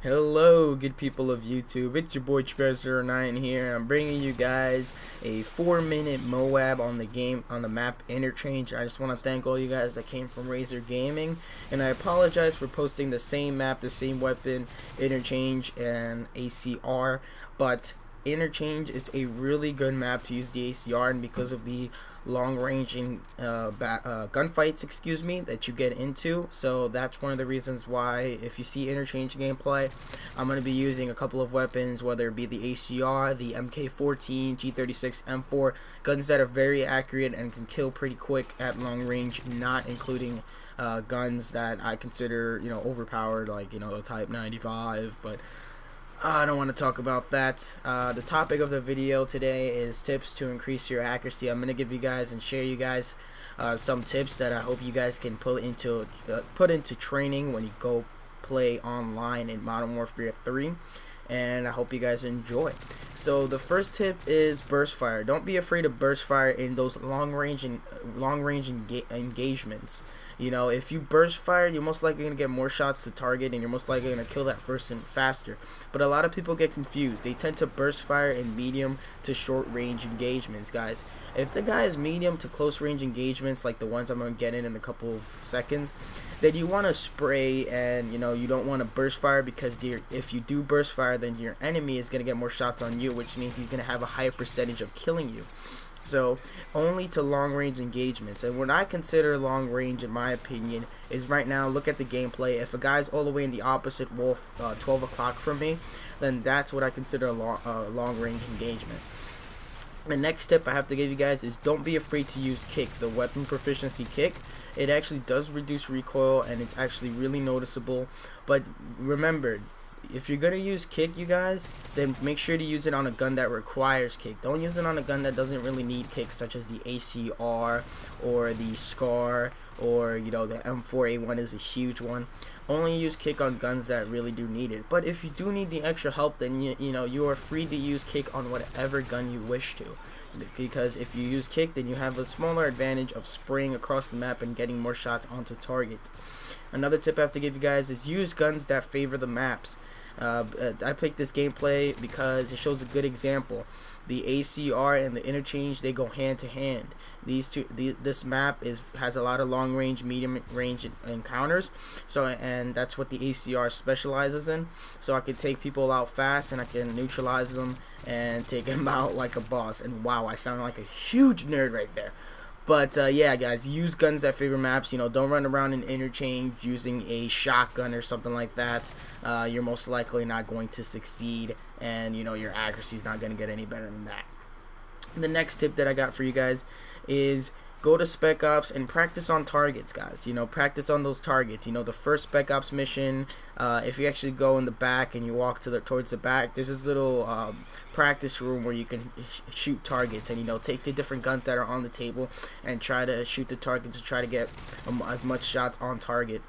Hello, good people of YouTube. It's your boy Treasure9 here, and I'm bringing you guys a 4-minute MOAB on the map Interchange. I just want to thank all you guys that came from Razor Gaming, and I apologize for posting the same map, the same weapon, Interchange and ACR, but Interchange, it's a really good map to use the ACR, and because of the long-ranging gunfights, that you get into. So that's one of the reasons why, if you see Interchange gameplay, I'm going to be using a couple of weapons, whether it be the ACR, the MK14, G36, M4, guns that are very accurate and can kill pretty quick at long range, not including guns that I consider, overpowered, like, the Type 95, but I don't want to talk about that. The topic of the video today is tips to increase your accuracy. I'm going to give you guys and share you guys some tips that I hope you guys can put into training when you go play online in Modern Warfare 3, and I hope you guys enjoy. So the first tip is burst fire. Don't be afraid of burst fire in those long range engagements. If you burst fire, you're most likely going to get more shots to target, and you're most likely going to kill that person faster. But a lot of people get confused. They tend to burst fire in medium to short range engagements, guys. If the guy is medium to close range engagements, like the ones I'm going to get in a couple of seconds, then you want to spray, and you don't want to burst fire, because if you do burst fire, then your enemy is going to get more shots on you, which means he's going to have a higher percentage of killing you. So only to long range engagements. And what I consider long range, in my opinion, is right now, look at the gameplay. If a guy's all the way in the opposite wall, 12 o'clock from me, then that's what I consider a long range engagement. The next tip I have to give you guys is don't be afraid to use kick, the weapon proficiency kick. It actually does reduce recoil, and it's actually really noticeable. But remember, if you're gonna use kick, you guys, then make sure to use it on a gun that requires kick. Don't use it on a gun that doesn't really need kick, such as the ACR or the SCAR, or the M4A1 is a huge one. Only use kick on guns that really do need it. But if you do need the extra help, then you are free to use kick on whatever gun you wish to, because if you use kick, then you have a smaller advantage of spraying across the map and getting more shots onto target. Another tip I have to give you guys is use guns that favor the maps. I picked this gameplay because it shows a good example. The ACR and the Interchange, they go hand to hand. This map has a lot of long range, medium range encounters. And that's what the ACR specializes in. So I can take people out fast, and I can neutralize them and take them out like a boss. And wow, I sound like a huge nerd right there. But yeah, guys, use guns that favor maps. Don't run around in Interchange using a shotgun or something like that. You're most likely not going to succeed, and your accuracy is not going to get any better than that. The next tip that I got for you guys is go to Spec Ops and practice on targets, guys. Practice on those targets. The first Spec Ops mission, if you actually go in the back and you walk towards the back, there's this little practice room where you can shoot targets, and take the different guns that are on the table and try to shoot the target to try to get as much shots on target.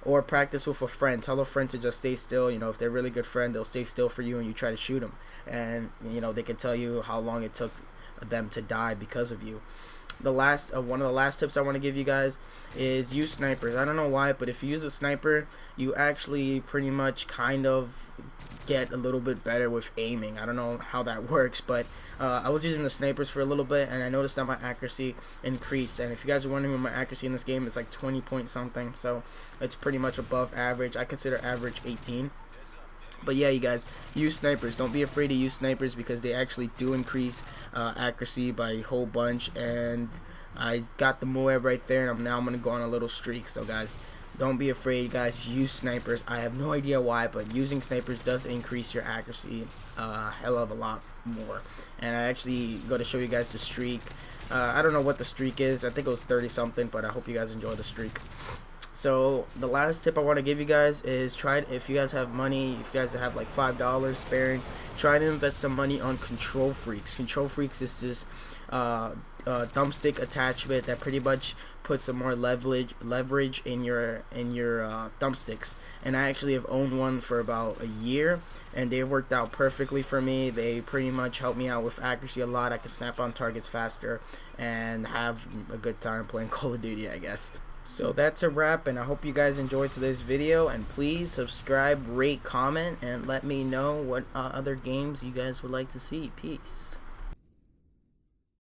Or practice with a friend. Tell a friend to just stay still. If they're a really good friend, they'll stay still for you, and you try to shoot them, and they can tell you how long it took them to die because of you. One of the last tips I want to give you guys is use snipers. I don't know why, but if you use a sniper, you actually pretty much kind of get a little bit better with aiming. I don't know how that works, but I was using the snipers for a little bit, and I noticed that my accuracy increased. And if you guys are wondering what my accuracy in this game, it's like 20 point something, so it's pretty much above average. I consider average 18. But yeah, you guys, use snipers. Don't be afraid to use snipers, because they actually do increase accuracy by a whole bunch. And I got the MOAB right there, and now I'm going to go on a little streak. So guys, don't be afraid, guys. Use snipers. I have no idea why, but using snipers does increase your accuracy a hell of a lot more. And I actually going to show you guys the streak. I don't know what the streak is. I think it was 30 something, but I hope you guys enjoy the streak. So the last tip I want to give you guys is if you guys have money, if you guys have like $5 sparing, try to invest some money on Control Freaks. Control Freaks is this thumbstick attachment that pretty much puts some more leverage in your thumbsticks. And I actually have owned one for about a year, and they've worked out perfectly for me. They pretty much help me out with accuracy a lot. I can snap on targets faster and have a good time playing Call of Duty, I guess. So that's a wrap, and I hope you guys enjoyed today's video, and please subscribe, rate, comment, and let me know what other games you guys would like to see. Peace.